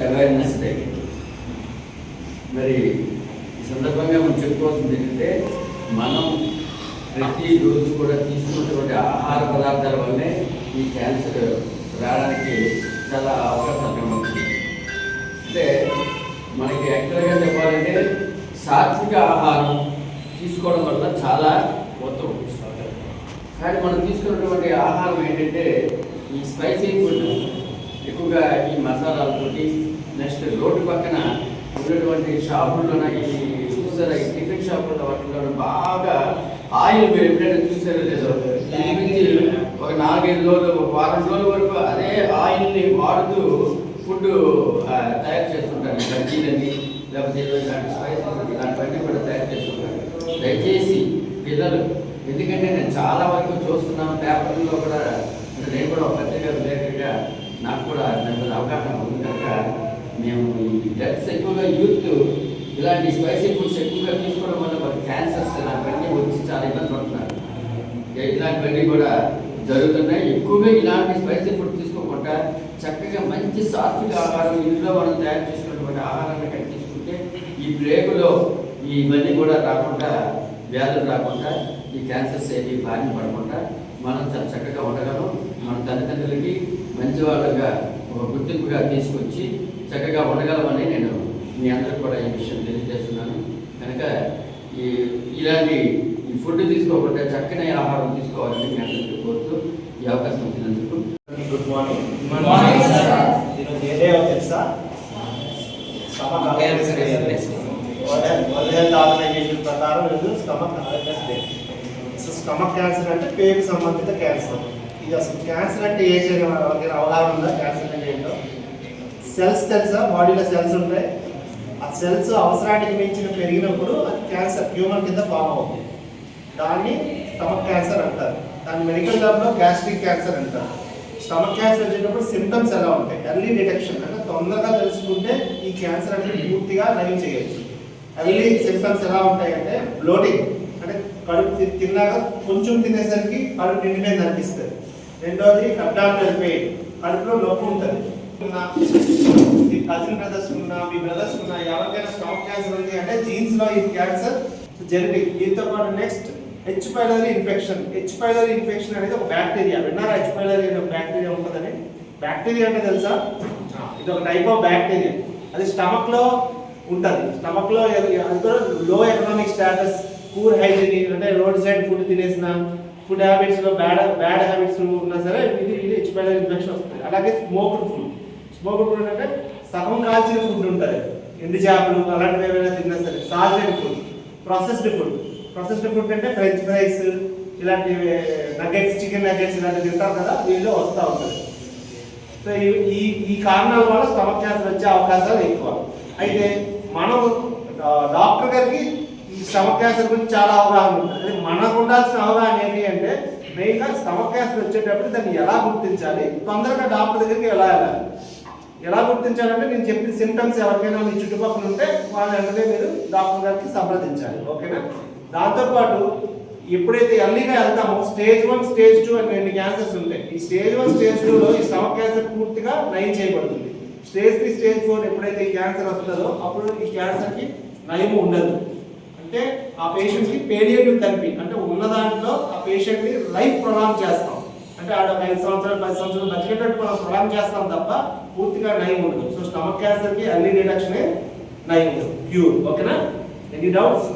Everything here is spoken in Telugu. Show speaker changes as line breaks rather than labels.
Awareness day. మరి ఈ సందర్భంగా మనం చెప్పుకోవాల్సింది ఏంటంటే మనం ప్రతిరోజు కూడా తీసుకున్నటువంటి ఆహార పదార్థాల వల్లే ఈ క్యాన్సర్ రావడానికి చాలా అవకాశాలు కనబడుతుంది. అంటే మనకి యాక్చువల్గా చెప్పాలంటే సాత్విక ఆహారం తీసుకోవడం వల్ల చాలా ఉత్తమం. కానీ మనం తీసుకున్నటువంటి ఆహారం ఏంటంటే ఈ స్పైసీ ఫుడ్ ఎక్కువగా ఈ మసాలాలతోటి, నెక్స్ట్ రోడ్డు పక్కన ఉన్నటువంటి షాపుల్లోన ఈ చూసారా ఈ టిఫిన్ షాపుల్లో వాటిలో బాగా ఆయిల్ మీరు ఎప్పుడైనా చూసారో లేదో ఒక 4-5 రోజులు, ఒక వారం రోజుల వరకు అదే ఆయిల్ని వాడుతూ ఫుడ్ తయారు చేస్తుంటారు. బజ్జీలని లేకపోతే ఇలాంటి స్పైసెస్ ఇలాంటివన్నీ కూడా తయారు చేస్తుంటారు. దయచేసి పిల్లలు, ఎందుకంటే నేను చాలా వరకు చూస్తున్నాను పేపర్లో కూడా, నేను కూడా ఒక పత్రిక విలేకరుగా నాకు కూడా దాని అవగాహన ఉంది కనుక మేము ఈ డ్రగ్స్ ఎక్కువగా యూత్ ఇలాంటి స్పైసీ ఫుడ్స్ ఎక్కువగా తీసుకోవడం వల్ల వాళ్ళకి క్యాన్సర్స్ ఇలాంటివన్నీ వచ్చి చాలా ఇబ్బంది పడుతున్నారు. ఇలాంటివన్నీ కూడా జరుగుతున్నాయి. ఎక్కువగా ఇలాంటి స్పైసీ ఫుడ్ తీసుకోకుండా చక్కగా మంచి సాత్విక ఆహారం ఇంట్లో మనం తయారు చేసుకున్నటువంటి ఆహారాన్ని కట్టి తీసుకుంటే ఈ బ్రేకులో ఇవన్నీ కూడా రాకుండా, వ్యాధులు రాకుండా, ఈ క్యాన్సర్స్ ఏవి బారిన పడకుండా మనం చాలా చక్కగా ఉండగలం. మన తల్లిదండ్రులకి మంచి వాళ్ళగా ఒక గుర్తింపుగా తీసుకొచ్చి చక్కగా ఉండగలమని నేను మీ అందరికి కూడా ఈ విషయం తెలియజేస్తున్నాను. కనుక ఇలాంటి ఈ ఫుడ్ తీసుకోకుండా చక్కని ఆహారం తీసుకోవాలని మీ అందరికీ కోరుతూ ఈ అవకాశం ఇచ్చినందుకు
గుడ్ మార్నింగ్. ఈరోజు ఏ డే తెలుసా? వరల్డ్ హెల్త్ ఆర్గనైజేషన్ ప్రకారం ఈరోజు stomach awareness day. Stomach cancer అంటే పేరుకు సంబంధిత క్యాన్సర్. ఇది అసలు క్యాన్సర్ అంటే ఏ చేయడం అవగాహన ఉందా? క్యాన్సర్ అంటే ఏంటో సెల్స్ తెలుసా? బాడీలో సెల్స్ ఉంటాయి. ఆ సెల్స్ అవసరానికి మించిన పెరిగినప్పుడు అది క్యాన్సర్ ట్యూమర్ కింద ఫామ్ అవుతుంది. దాన్ని స్టమక్ క్యాన్సర్ అంటారు. దాన్ని మెడికల్ టర్మ్లో గ్యాస్ట్రిక్ క్యాన్సర్ అంటారు. స్టమక్ క్యాన్సర్ వచ్చేటప్పుడు సిమ్టమ్స్ ఎలా ఉంటాయి? ఎర్లీ డిటెక్షన్ అంటే తొందరగా తెలుసుకుంటే ఈ క్యాన్సర్ అనేది పూర్తిగా నయం చేయొచ్చు. ఎర్లీ సిమ్టమ్స్ ఎలా ఉంటాయంటే బ్లోటింగ్, అంటే కడుపు తిన్నాక కొంచెం తినేసరికి కడుపు నిండిపోయింది అనిపిస్తుంది. రెండోది అబ్డామినల్ పెయిన్, కడుపులో నొప్పి ఉంటుంది. కజిన్ బ్రదర్స్ ఉన్నా, మీ బ్రదర్స్ ఉన్నా, ఎవరికైనా స్టమక్ క్యాన్సర్ ఉంది అంటే జీన్స్ లో ఈ క్యాన్సర్ జెనెటిక్. దీంతో పాటు next H pylori infection. H pylori infection అనేది ఒక బ్యాక్టీరియా. విన్నారా హెచ్ పైలోరీ అనే ఒక బ్యాక్టీరియా ఉంటుందని? బ్యాక్టీరియా అంటే తెలుసా? ఇది ఒక టైప్ ఆఫ్ బ్యాక్టీరియా. అది స్టమక్ లో ఉంటుంది. స్టమక్ లో అది కూడా లో ఎకనామిక్ స్టేటస్, పూర్ హైజీనిక్, అంటే రోడ్ సైడ్ ఫుడ్ తినేసిన, ఫుడ్ హ్యాబిట్స్ లో బ్యాడ్ హ్యాబిట్స్ ఉన్నా సరే ఇది హెచ్ పైలోరీ ఇన్ఫెక్షన్ వస్తుంది. అలాగే స్మోక్డ్ ఫుడ్. స్మోక్డ్ ఫుడ్ అంటే సగం కాల్చిన ఫుడ్ ఉంటుంది. ఎండు చేపలు అలాంటివి ఏమైనా తిన్నా సరే. Salted food, processed food. Processed food అంటే ఫ్రెంచ్ ఫ్రైస్, ఇలాంటి నగెట్స్, చికెన్ నగెట్స్ ఇలాంటివి తింటారు కదా, వీళ్ళు వస్తూ ఉంటుంది. సో ఈ కారణాల వల్ల స్టమక్ క్యాన్సర్ వచ్చే అవకాశాలు ఎక్కువ. అయితే మనం డాక్టర్ గారికి ఈ స్టమక్ క్యాన్సర్ గురించి చాలా అవగాహన ఉంటుంది. మనకు ఉండాల్సిన అవగాహన ఏంటి అంటే మెయిన్గా స్టమక్ క్యాన్సర్ వచ్చేటప్పుడు దాన్ని ఎలా గుర్తించాలి, తొందరగా డాక్టర్ దగ్గరికి ఎలా వెళ్ళాలి. ఎలా గుర్తించాలంటే నేను చెప్పిన సిమ్టమ్స్ ఎవరికైనా మీ చుట్టుపక్కల ఉంటే వాళ్ళు వెంటనే మీరు డాక్టర్ గారికి సంప్రదించాలి. ఓకేనా? దాంతోపాటు ఎప్పుడైతే ఎర్లీగా వెళ్తామో స్టేజ్ 1, స్టేజ్ 2 అని 2 క్యాన్సర్స్ ఉంటాయి. ఈ స్టేజ్ 1, స్టేజ్ 2లో ఈ స్టమక్ క్యాన్సర్ పూర్తిగా నయం చేయబడుతుంది. స్టేజ్ 3, స్టేజ్ 4 ఎప్పుడైతే ఈ క్యాన్సర్ వస్తుందో అప్పుడు ఈ క్యాన్సర్కి నయం ఉండదు. అంటే ఆ పేషెంట్కి పేలియేటివ్ థెరపీ, అంటే ఉన్న దాంట్లో ఆ పేషెంట్ని లైఫ్ ప్రొలాంగ్ చేస్తాం. అంటే ఆడ 5 సంవత్సరాలు 10 సంవత్సరాలు బతికేటట్టు మనం ప్రొలాంగ్ చేస్తాం తప్ప పూర్తిగా నయం ఉండదు. సో స్టమక్ క్యాన్సర్కి ఎర్లీ డిటెక్షనే నయం, క్యూర్. ఓకేనా? Any doubts?